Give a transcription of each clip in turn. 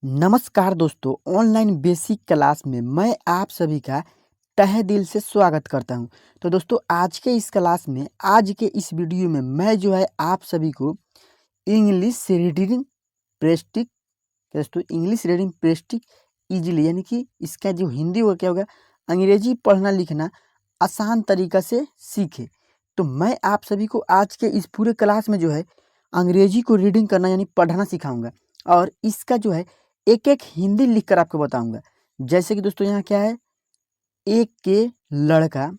नमस्कार दोस्तों, online basic class में मैं आप सभी का तहे दिल से स्वागत करता हूं। तो दोस्तों, आज के इस क्लास में, आज के इस वीडियो में मैं जो है आप सभी को इंग्लिश रीडिंग प्रेस्टिक दोस्तों इंग्लिश रीडिंग प्रेस्टिक इजीली यानी कि इसका जो हिंदी होगा क्या होगा, अंग्रेजी पढ़ना लिखना आसान तरीका से सीखे। तो मैं आप सभी को आज के इस पूरे क्लास में जो है अंग्रेजी को रीडिंग करना यानी पढ़ना सिखाऊंगा और इसका जो है एक एक हिंदी लिखकर आपको बताऊंगा। जैसे कि दोस्तों यहाँ क्या है, एक के लड़का,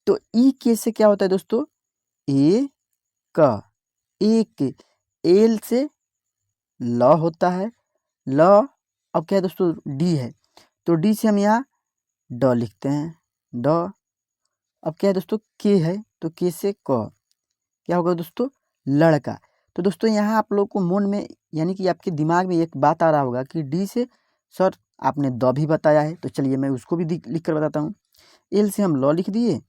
तो ई के से क्या होता है दोस्तों, ए क, एक के, एल से ल होता है, ल, अब क्या है दोस्तों, डी है, तो डी से हम यहाँ ड लिखते हैं, ड, अब क्या है दोस्तों, के है, तो के से क, क्या होगा दोस्तों, लड़का। तो दोस्तों यहाँ आप लोग को मन में यानी कि आपके दिमाग में एक बात आ रहा होगा कि डी से सर आपने द भी बताया है, तो चलिए मैं उसको भी लिख कर बताता हूँ। एल से हम ल लिख दिए,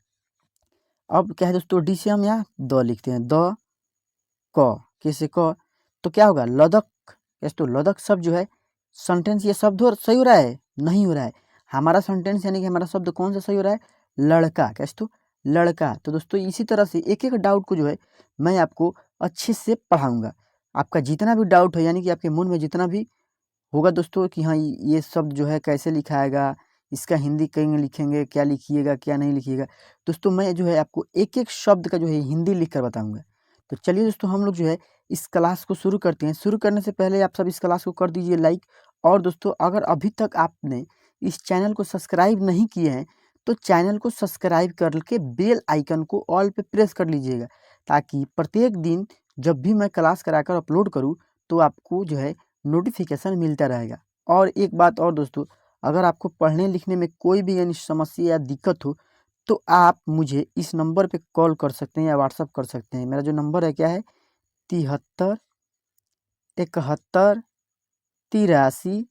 अब क्या है दोस्तों, डी से हम यहाँ द लिखते हैं, द, क, के से क, तो क्या होगा, लदक। दोस्तों लदक शब्द जो है सेंटेंस, ये शब्द सही हो रहा है, नहीं हो रहा है। हमारा सेंटेंस यानी कि हमारा शब्द कौन सा सही हो रहा है, लड़का। क्या दोस्तों, लड़का। तो दोस्तों इसी तरह से एक एक डाउट को जो है मैं आपको अच्छे से पढ़ाऊंगा। आपका जितना भी डाउट है यानी कि आपके मन में जितना भी होगा दोस्तों कि हाँ ये शब्द जो है कैसे लिखाएगा, इसका हिंदी कहीं लिखेंगे, क्या लिखिएगा क्या नहीं लिखिएगा, दोस्तों मैं जो है आपको एक एक शब्द का जो है हिंदी लिख कर बताऊंगा। तो चलिए दोस्तों हम लोग जो है इस क्लास को शुरू करते हैं। शुरू करने से पहले आप सब इस क्लास को कर दीजिए लाइक, और दोस्तों अगर अभी तक आपने इस चैनल को सब्सक्राइब नहीं किए हैं तो चैनल को सब्सक्राइब करके बेल आइकन को ऑल पे प्रेस कर लीजिएगा, ताकि प्रत्येक दिन जब भी मैं क्लास कराकर अपलोड करूँ तो आपको जो है नोटिफिकेशन मिलता रहेगा। और एक बात और दोस्तों, अगर आपको पढ़ने लिखने में कोई भी यानी समस्या या दिक्कत हो तो आप मुझे इस नंबर पे कॉल कर सकते हैं या व्हाट्सअप कर सकते हैं। मेरा जो नंबर है क्या है, 73 71 83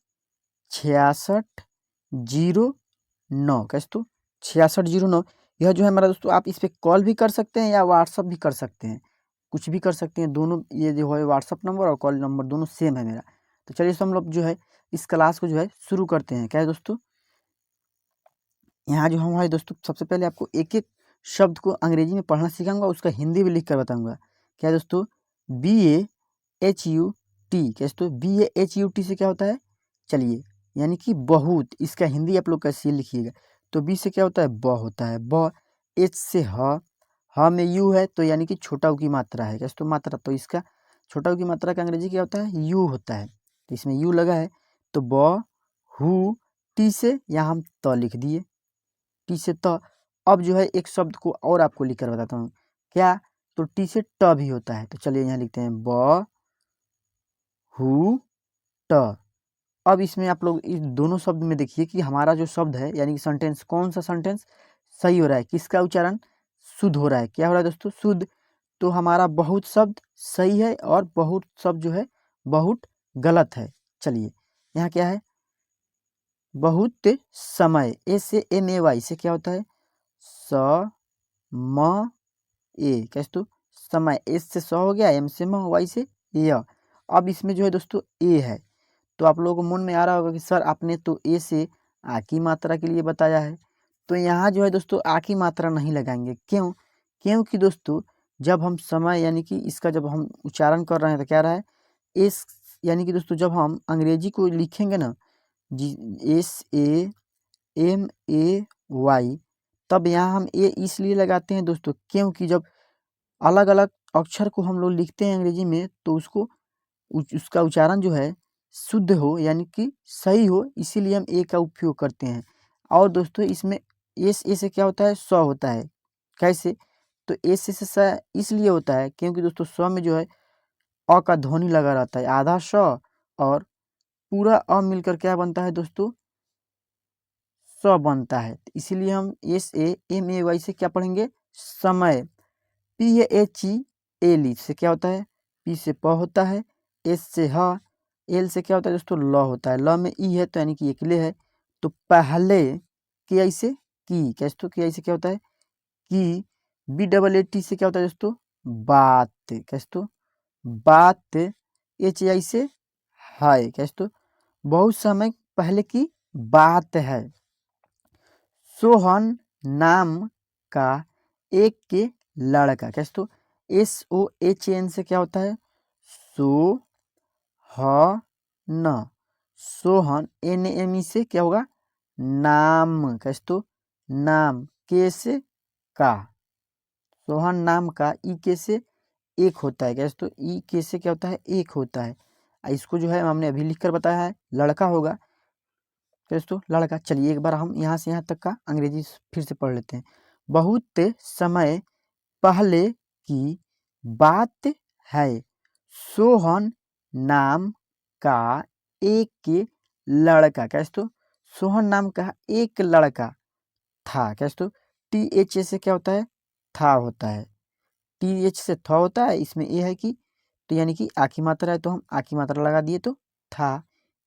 66 09। कैसे तो 6609, यह जो है मेरा दोस्तों, आप इस पे कॉल भी कर सकते हैं या व्हाट्सअप भी कर सकते हैं, कुछ भी कर सकते हैं। दोनों ये जो है व्हाट्सअप नंबर और कॉल नंबर दोनों सेम है मेरा। तो चलिए हम लोग जो है इस क्लास को जो है शुरू करते हैं। क्या है दोस्तों, यहाँ जो हमारे दोस्तों सबसे पहले आपको एक एक शब्द को अंग्रेजी में पढ़ना सिखाऊंगा, उसका हिंदी भी लिख कर बताऊंगा। क्या है दोस्तों, BAHUT। क्या दोस्तों, BAHUT से क्या होता है, चलिए यानी कि बहुत, इसका हिंदी आप लोग कैसे लिखिएगा। तो बी से क्या होता है, ब होता है, ब। एच से ह में यू है, तो यानी कि छोटा ऊ की मात्रा है। क्या दोस्तों, मात्रा, तो इसका छोटा ऊ की मात्रा का अंग्रेजी क्या होता है, यू होता है, तो इसमें यू लगा है, तो ब हु, टी से यहाँ हम त लिख दिए, टी से त। अब जो है एक शब्द को और आपको लिख कर बताता हूँ, क्या, तो टी से ट भी होता है, तो चलिए यहाँ लिखते हैं ब हु ट। अब इसमें आप लोग इस दोनों शब्द में देखिए कि हमारा जो शब्द है यानी कि सेंटेंस, कौन सा सेंटेंस सही हो रहा है, किसका उच्चारण शुद्ध हो रहा है। क्या हो रहा है दोस्तों, शुद्ध। तो हमारा बहुत शब्द सही है और बहुत शब्द जो है बहुत गलत है। चलिए यहाँ क्या है, बहुत समय, SAMAY से क्या होता है, स म ए। कैसे तो समय, एस से स हो गया, एम से म, वाई से य। अब इसमें जो है दोस्तों ए है, तो आप लोगों को मन में आ रहा होगा कि सर आपने तो ए से आ की मात्रा के लिए बताया है, तो यहाँ जो है दोस्तों आ की मात्रा नहीं लगाएंगे। क्यों, क्योंकि दोस्तों जब हम समय यानी कि इसका जब हम उच्चारण कर रहे हैं तो क्या रहा है, एस, यानी कि दोस्तों जब हम अंग्रेजी को लिखेंगे ना, SAMAY, तब यहाँ हम ए इसलिए लगाते हैं दोस्तों क्योंकि जब अलग अलग अक्षर को हम लोग लिखते हैं अंग्रेजी में तो उसको उसका उच्चारण जो है शुद्ध हो यानी कि सही हो, इसीलिए हम ए का उपयोग करते हैं। और दोस्तों इसमें एस, ए से क्या होता है, स होता है। कैसे, तो एस से स इसलिए होता है क्योंकि दोस्तों स में जो है अ का ध्वनि लगा रहता है, आधा स और पूरा अ मिलकर क्या बनता है दोस्तों, स बनता है। इसीलिए हम SAMAY से क्या पढ़ेंगे, समय। PHEL से क्या होता है, पी से प होता है, एस से ह, एल से क्या होता है दोस्तों, ल होता है, ल में ई है तो यानी कि अकेले है, तो पहले के आई से की। कैसे तो के आई से क्या होता है, की। BAAT से क्या होता है दोस्तों, बात। कैसे तो बात। HAI से हाय। कैसे तो बहुत समय पहले की बात है। सोहन नाम का एक के लड़का, कैसे तो SOHN से क्या होता है सो ह न, सोहन NAME से क्या होगा नाम, कैसे तो नाम, के से का, सोहन नाम का ई के से एक होता है, कैसे तो ई के से क्या होता है एक होता है। इसको जो है हमने अभी लिख कर बताया है, लड़का होगा, कैसे तो लड़का। चलिए एक बार हम यहाँ से यहाँ तक का अंग्रेजी फिर से पढ़ लेते हैं। बहुत समय पहले की बात है, सोहन नाम का एक लड़का, कैसे तो सोहन नाम का एक लड़का था, कैसे तो TH से क्या होता है था होता है, TH से था होता है, इसमें ये है कि तो यानी कि आ की मात्रा है तो हम आ की मात्रा लगा दिए तो था।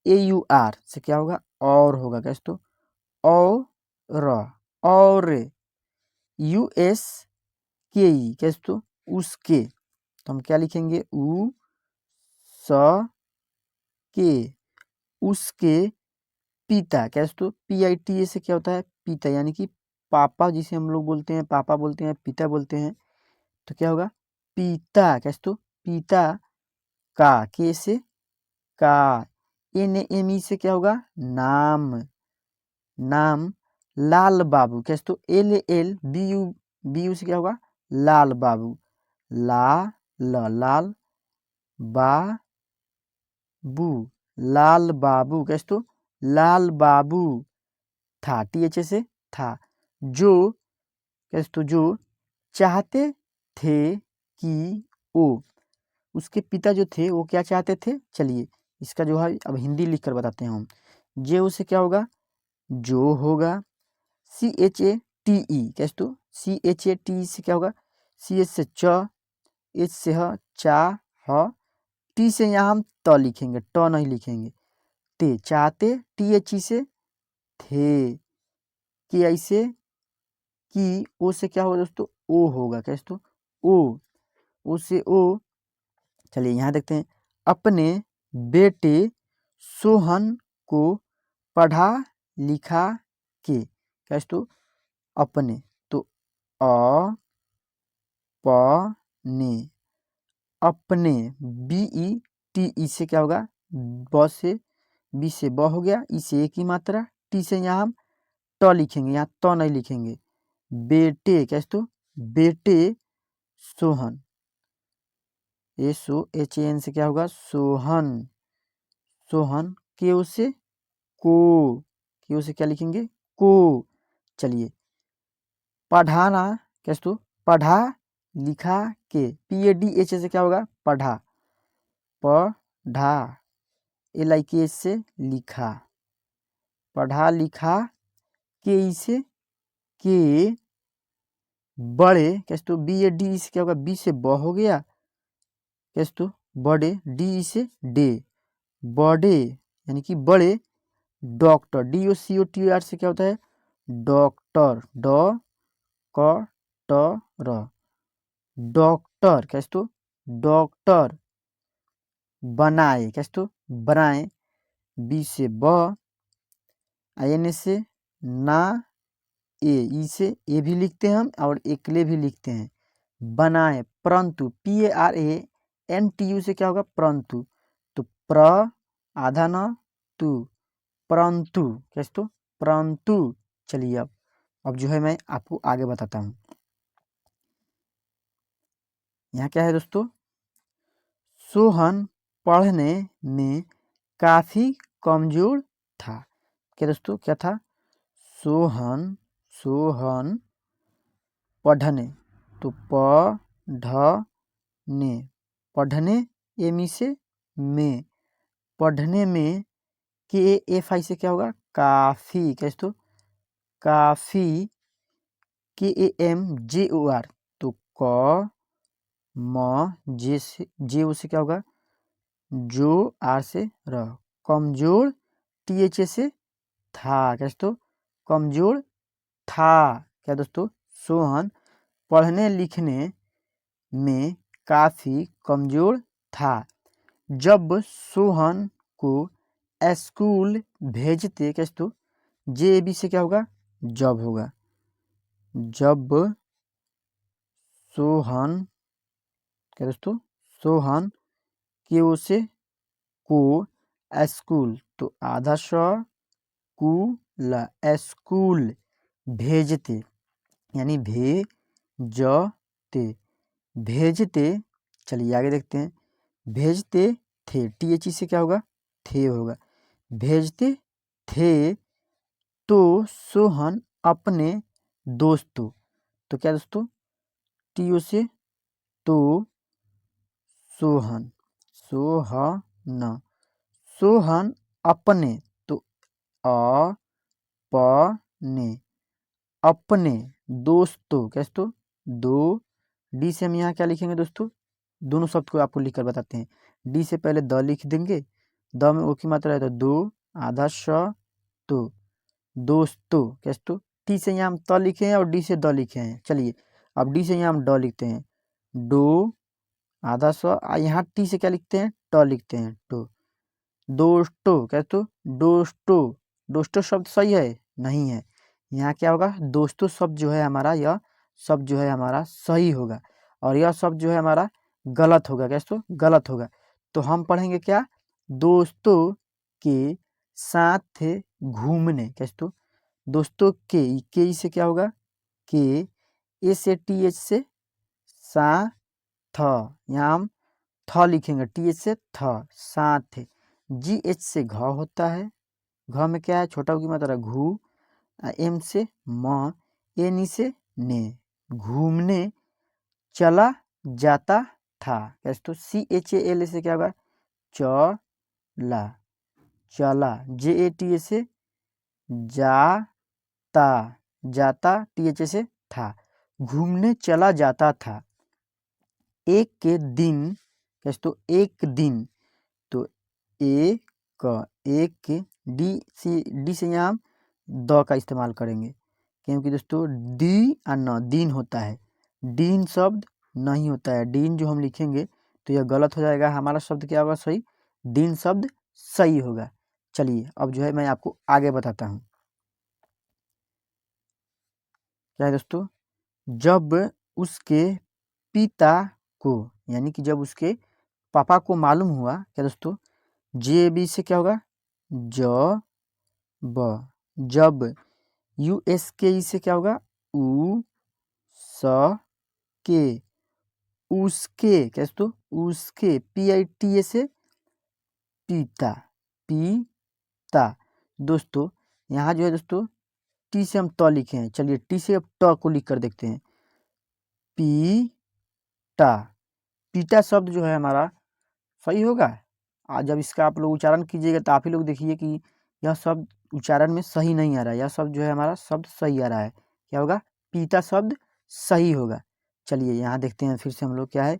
AUR से क्या होगा और होगा, कैसे तो और USKE कैसे तो उसके, तो हम क्या लिखेंगे उ स के, उसके पिता, कैसे तो PITA से क्या होता है पिता, यानी कि पापा जिसे हम लोग बोलते हैं, पापा बोलते हैं, पिता बोलते हैं, तो क्या होगा पिता, कैसे तो पिता का, के से का, NAME से क्या होगा नाम, नाम लाल बाबू, कैसे तो LALBU से क्या होगा लाल बाबू, लाल बाबू, लाल बाबू, कैसे तो लाल बाबू था, TH से था, जो कैसे तो जो चाहते थे कि वो, उसके पिता जो थे वो क्या चाहते थे, चलिए इसका जो है अब हिंदी लिख कर बताते हैं हम। जे उसे क्या होगा जो होगा, CHATE कैसे तो CHATE से क्या होगा CH से च, H से ह, चा ह, टी से यहाँ हम त लिखेंगे, ट नहीं लिखेंगे, ते चाहते, THE से थे, के ऐसे कि, ओ से क्या होगा दोस्तों ओ होगा, कैसे तो ओ से ओ। चलिए यहाँ देखते हैं, अपने बेटे सोहन को पढ़ा लिखा के, कैसे तो अपने, तो अ प ने, अपने BETE से क्या होगा ब से, बी से ब हो गया, ई से एक ही मात्रा, टी से यहाँ हम ट लिखेंगे, यहाँ त नहीं लिखेंगे, बेटे, कैसे तो बेटे सोहन, SOHAN से क्या होगा सोहन, सोहन के उसे को, के उसे क्या लिखेंगे को। चलिए पढ़ाना, कैसे तो पढ़ा लिखा के, PADH से क्या होगा पढ़ा, पढ़ा LIKH से लिखा, पढ़ा लिखा के इसे के, बड़े, कैसे तो BAD से क्या होगा बी से ब हो गया, कैसे तो बड़े, डी से डे, बड़े यानी कि बड़े डॉक्टर, DOCTOR से क्या होता है डॉक्टर, ड क ट र, डॉक्टर, कैसे तो डॉक्टर बनाए, कैसे तो बनाए, बी से ब, IN से ना, ई से ए भी लिखते हैं हम और एकले भी लिखते हैं, बनाए, परंतु PARANTU से क्या होगा परंतु, तो प्र आधा न तू, परंतु, कैसे तो परंतु। चलिए अब जो है मैं आपको आगे बताता हूँ। यहाँ क्या है दोस्तों, सोहन पढ़ने में काफी कमजोर था, क्या दोस्तों क्या था सोहन पढ़ने, तो पढ़ने, पढ़ने एमी से में, पढ़ने में KAFI से क्या होगा काफी, कैसे तो काफी, KAMJOR, तो क म जे से जे उसे क्या होगा जो, आर से र, कमजोर, TH से था, कैसे तो कमजोर था, क्या दोस्तों सोहन पढ़ने लिखने में काफी कमजोर था। जब सोहन को स्कूल भेजते क्या दोस्तों, जे बी से क्या होगा, जब होगा। जब सोहन क्या दोस्तों, सोहन के ओ से को स्कूल, तो आधा स्कूल स्कूल भेजते यानी भेजते भेजते। चलिए आगे देखते हैं। भेजते थे, टी एच ई से क्या होगा, थे होगा। भेजते थे तो सोहन अपने दोस्तों, तो क्या दोस्तों, टी ओ से तो सोहन, सोहन सोहन अपने, तो अपने अपने दोस्तों क्या दोस्तों, दो डी से हम यहाँ क्या लिखेंगे दोस्तों, दोनों शब्द को आपको लिखकर बताते हैं। डी से पहले द लिख देंगे, द में ओ की मात्रा है तो दो, आधा श, तो दोस्तों क्या दोस्तों। टी से यहाँ हम त लिखे हैं और डी से द लिखे हैं। चलिए अब डी से यहाँ हम ड लिखते हैं, डो आधा स, यहाँ टी से क्या लिखते हैं, ट लिखते हैं, टो। दोस्तों क्या दोस्तों, दोस्तों दोस्तों शब्द सही है, नहीं है। यहाँ क्या होगा, दोस्तों शब्द जो है हमारा, यह शब्द जो है हमारा सही होगा और यह शब्द जो है हमारा गलत होगा। क्या दोस्तों, गलत होगा। तो हम पढ़ेंगे क्या, दोस्तों के साथ घूमने। क्या दोस्तों, दोस्तों के से क्या होगा, के ए से टी एच से सा थ, यहाँ हम थ लिखेंगे, टी एच से थ, साथ। जी एच से घ होता है, घ में क्या है, छोटा की मात्रा घू, एम से म, एन से ने, घूमने चला जाता था। क्या दोस्तों, सी एच ए एल से क्या होगा, चला, चला, जे ए टी ए से जाता, जाता, टी एच ए से था, घूमने चला जाता था। एक के दिन क्या दोस्तों, एक दिन, तो एक डी से यहाँ हम द का इस्तेमाल करेंगे, क्योंकि दोस्तों डी न दिन होता है, दिन शब्द नहीं होता है। दिन जो हम लिखेंगे तो यह गलत हो जाएगा, हमारा शब्द क्या होगा, सही, दिन शब्द सही होगा। चलिए अब जो है मैं आपको आगे बताता हूँ। क्या है दोस्तों, जब उसके पिता को, यानी कि जब उसके पापा को मालूम हुआ, क्या दोस्तों, जे बी से क्या होगा, जब, यू एस के ई से क्या होगा, उ स के, उसके, क्या दोस्तों, उसके, पी आई टी ए से पिता, पिता। दोस्तों यहाँ जो है दोस्तों, टी से हम त लिखे हैं, चलिए टी से अब ट को लिख कर देखते हैं, पीटा, पीटा शब्द जो है हमारा सही होगा। आज जब इसका आप लोग उच्चारण कीजिएगा तो आप ही लोग देखिए कि यह शब्द उच्चारण में सही नहीं आ रहा है, यह शब्द जो है हमारा शब्द सही आ रहा है। क्या होगा, पीता शब्द सही होगा। चलिए यहाँ देखते हैं फिर से हम लोग, क्या है,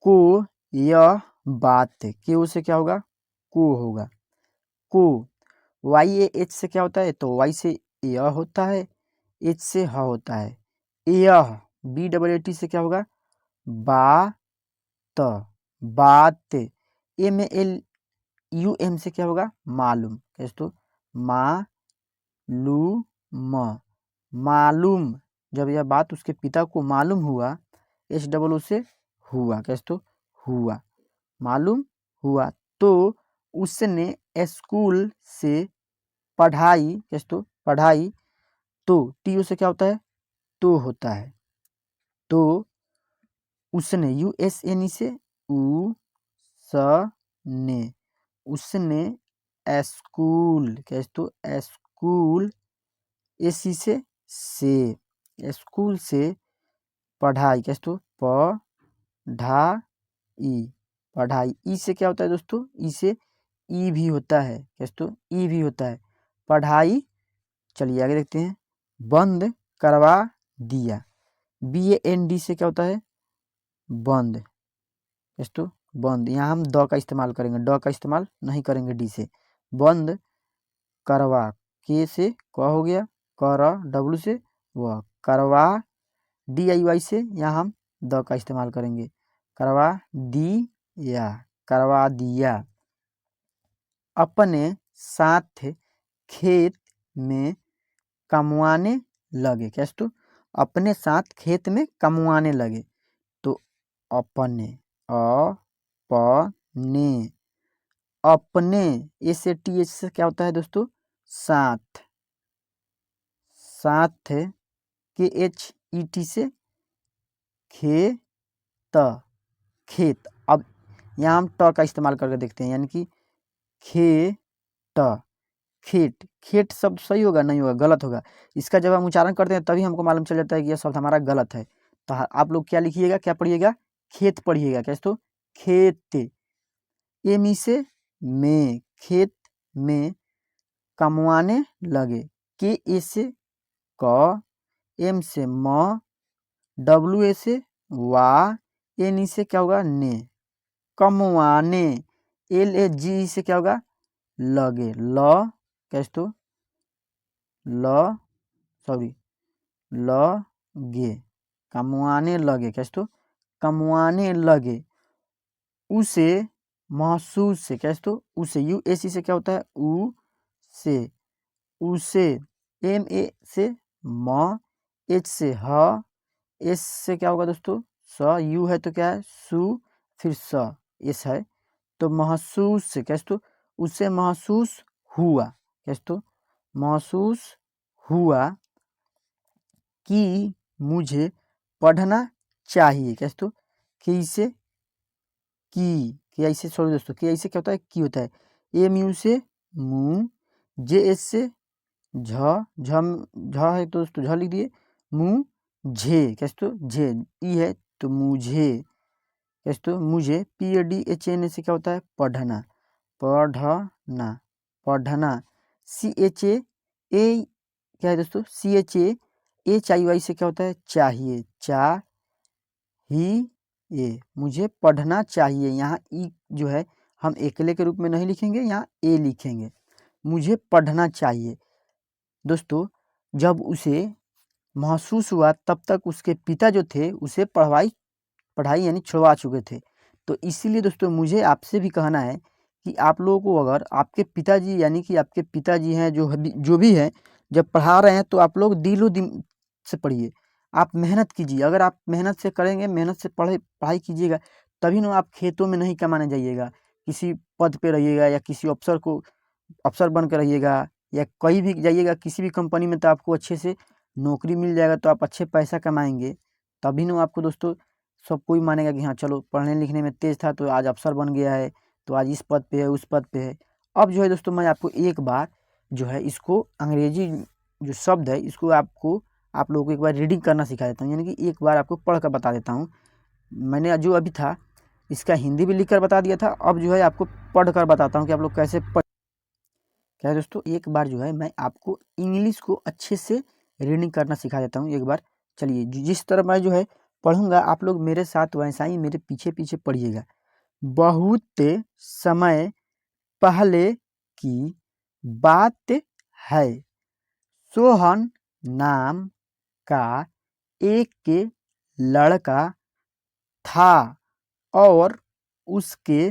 को यह बात, के से क्या होगा, को होगा, को, वाई ए एच से क्या होता है, तो वाई से यह होता है, एच से ह होता है, यह, बी डबल ए टी से क्या होगा, बात, बात, एम एल यू एम से क्या होगा, मालूम। दोस्तों मालूम, मालूम, जब यह बात उसके पिता को मालूम हुआ, एच डबल ओ से हुआ, दोस्तों हुआ, मालूम हुआ, तो उसने स्कूल से पढ़ाई, दोस्तों पढ़ाई, तो टी ओ से क्या होता है, तो होता है, तो उसने, यू एस एन ई से उ स ने, उसने स्कूल, क्या दोस्तों, स्कूल, एसी से स्कूल से पढ़ाई, क्या दोस्तों, पढ़ाई, पढ़ाई, ई से क्या होता है दोस्तों, ई से ई भी होता है, क्या दोस्तों, ई भी होता है, पढ़ाई। चलिए आगे देखते हैं, बंद करवा दिया, बी ए एन डी से क्या होता है, बंद, दोस्तों बंद, यहाँ हम द का इस्तेमाल करेंगे, ड का इस्तेमाल नहीं करेंगे डी से। बंद करवा, के से क हो गया, कर, डब्लू से वह, करवा, डी आई वाई से यहाँ हम द का इस्तेमाल करेंगे, करवा दी या, करवा दिया। अपने साथ खेत में कमवाने लगे। क्या दोस्तों, अपने साथ खेत में कमवाने लगे। तो अपने अपने से टी से क्या होता है दोस्तों, साथ। साथ के एच ई टी से खेत, खेत। अब यहाँ हम ट का इस्तेमाल करके देखते हैं, यानी कि खेत। खेत शब्द सही होगा, नहीं होगा, गलत होगा। इसका जब हम उच्चारण करते हैं तभी हमको मालूम चल जाता है कि यह शब्द हमारा गलत है। तो आप लोग क्या लिखिएगा, क्या पढ़िएगा, खेत पढ़िएगा। क्या दोस्तों, खेत। एमी से में, खेत में कमवाने लगे। के ए से क, एम से म, डब्ल्यू ए से वा, एन ई से क्या होगा, ने। कमवाने। एल ए जी से क्या होगा, लगे। कैसे तो लगे, कमवाने लगे। कैसे तो कमवाने लगे। उसे महसूस से। कैसे तो उसे, यू ए सी से क्या होता है, उ से, उसे। एम ए से म, एच से ह, एस से क्या होगा दोस्तों, स। यू है तो क्या है, सु, फिर स, एस है। तो महसूस से। कैसे तो उसे महसूस हुआ। कैसे तो महसूस हुआ कि मुझे पढ़ना चाहिए। कैसे तो कि इसे की ऐसे, सॉरी दोस्तों, कि ऐसे क्या होता है, की होता है। एम यू से मु, जे एस से झ, झ है तो दोस्तों झ लिख दिए। मुझे। कैसे तो झे, ई है तो मुझे। कैसे तो मुझे, P A D H N से क्या होता है, पढ़ना। पढ़ना। सी एच ए क्या है दोस्तों, ची एच आई वाई से क्या होता है, चाहिए। चाहिए, मुझे पढ़ना चाहिए। यहाँ ई जो है हम एकले के रूप में नहीं लिखेंगे, यहाँ ए लिखेंगे। मुझे पढ़ना चाहिए। दोस्तों, जब उसे महसूस हुआ तब तक उसके पिता जो थे उसे पढ़ाई यानी छुड़वा चुके थे। तो इसीलिए दोस्तों मुझे आपसे भी कहना है कि आप लोगों को, अगर आपके पिताजी, यानी कि आपके पिताजी हैं जो भी हैं, जब पढ़ा रहे हैं तो आप लोग दिलो दिन से पढ़िए। आप मेहनत कीजिए। अगर आप मेहनत से करेंगे, मेहनत से पढ़ाई कीजिएगा, तभी ना आप खेतों में नहीं कमाने जाइएगा, किसी पद पे रहिएगा या किसी अफसर बन कर रहिएगा, या कहीं भी जाइएगा किसी भी कंपनी में, तो आपको अच्छे से नौकरी मिल जाएगा, तो आप अच्छे पैसा कमाएंगे। तभी ना आपको दोस्तों सब कोई मानेगा कि हाँ चलो, पढ़ने लिखने में तेज था तो आज अफसर बन गया है, तो आज इस पद पे है, उस पद पे है। अब जो है दोस्तों, मैं आपको एक बार जो है इसको अंग्रेजी जो शब्द है इसको आप लोगों को एक बार रीडिंग करना सिखा देता हूँ, यानी कि एक बार आपको पढ़ कर बता देता हूँ। मैंने जो अभी था इसका हिंदी भी लिख कर बता दिया था, अब जो है आपको पढ़ कर बताता हूँ कि आप लोग कैसे क्या है दोस्तों, एक बार जो है मैं आपको इंग्लिश को अच्छे से रीडिंग करना सिखा देता हूँ एक बार। चलिए, जिस तरह मैं जो है पढ़ूंगा, आप लोग मेरे साथ वैसा ही मेरे पीछे पीछे पढ़िएगा। बहुत समय पहले की बात है, सोहन नाम का एक लड़का था और उसके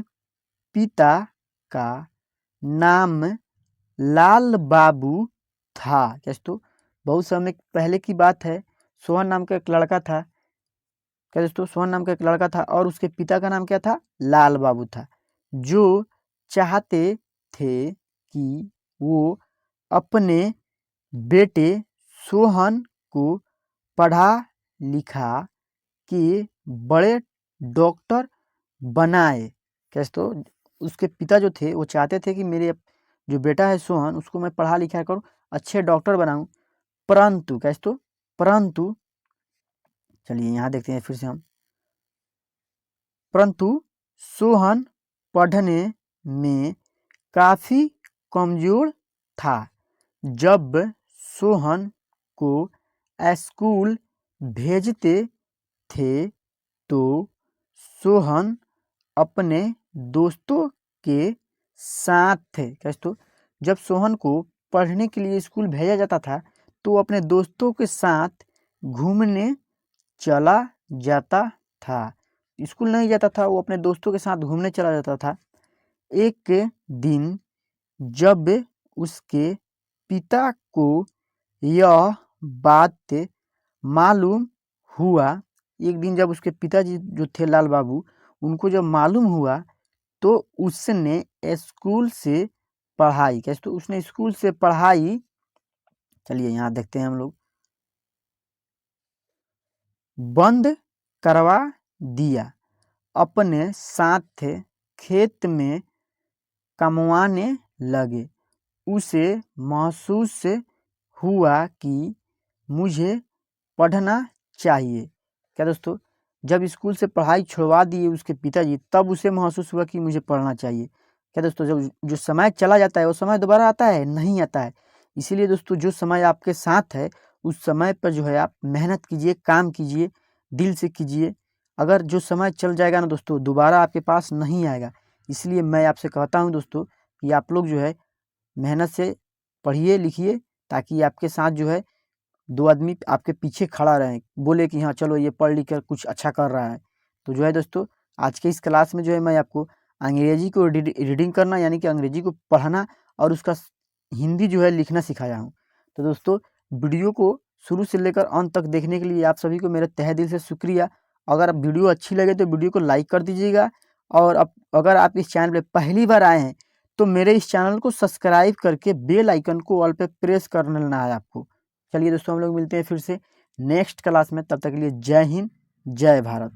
पिता का नाम लाल बाबू था। क्या दोस्तों, बहुत समय पहले की बात है, सोहन नाम का एक लड़का था। क्या दोस्तों, सोहन नाम का एक लड़का था और उसके पिता का नाम क्या था, लाल बाबू था, जो चाहते थे कि वो अपने बेटे सोहन को पढ़ा लिखा के बड़े डॉक्टर बनाए। क्या दोस्तों, उसके पिता जो थे वो चाहते थे कि मेरे जो बेटा है सोहन, उसको मैं पढ़ा लिखा करूँ, अच्छे डॉक्टर बनाऊं। परंतु क्या दोस्तों, परंतु चलिए यहाँ देखते हैं फिर से हम। परंतु सोहन पढ़ने में काफ़ी कमज़ोर था। जब सोहन को स्कूल भेजते थे तो सोहन अपने दोस्तों के साथ थे। क्या दोस्तों, जब सोहन को पढ़ने के लिए स्कूल भेजा जाता था तो अपने दोस्तों के साथ घूमने चला जाता था। स्कूल नहीं जाता था, वो अपने दोस्तों के साथ घूमने चला जाता था। एक दिन जब उसके पिता को यह बात मालूम हुआ, एक दिन जब उसके पिताजी जो थे लाल बाबू, उनको जब मालूम हुआ तो उसने स्कूल से पढ़ाई, कैसे, तो उसने स्कूल से पढ़ाई, चलिए यहाँ देखते हैं हम लोग, बंद करवा दिया, अपने साथ खेत में कमवाने लगे। उसे महसूस हुआ कि मुझे पढ़ना चाहिए। क्या दोस्तों, जब स्कूल से पढ़ाई छुड़वा दिए उसके पिताजी, तब उसे महसूस हुआ कि मुझे पढ़ना चाहिए। क्या दोस्तों, जब जो समय चला जाता है वो समय दोबारा आता है? नहीं आता है। इसीलिए दोस्तों, जो समय आपके साथ है उस समय पर जो है आप मेहनत कीजिए, काम कीजिए, दिल से कीजिए। अगर जो समय चल जाएगा ना दोस्तों, दोबारा आपके पास नहीं आएगा। इसलिए मैं आपसे कहता हूँ दोस्तों कि आप लोग जो है मेहनत से पढ़िए लिखिए, ताकि आपके साथ जो है 2 आदमी आपके पीछे खड़ा रहे, बोले कि हाँ चलो ये पढ़ लिख कर कुछ अच्छा कर रहा है। तो जो है दोस्तों, आज के इस क्लास में जो है मैं आपको अंग्रेजी को रीडिंग करना, यानी कि अंग्रेजी को पढ़ना और उसका हिंदी जो है लिखना सिखाया हूँ। तो दोस्तों, वीडियो को शुरू से लेकर अंत तक देखने के लिए आप सभी को मेरे तहे दिल से शुक्रिया। अगर वीडियो अच्छी लगे तो वीडियो को लाइक कर दीजिएगा, और अगर आप इस चैनल पे पहली बार आए हैं तो मेरे इस चैनल को सब्सक्राइब करके बेल आइकन को ऑल पे प्रेस कर लेना है आपको। चलिए दोस्तों, हम लोग मिलते हैं फिर से नेक्स्ट क्लास में, तब तक के लिए जय हिंद, जय भारत।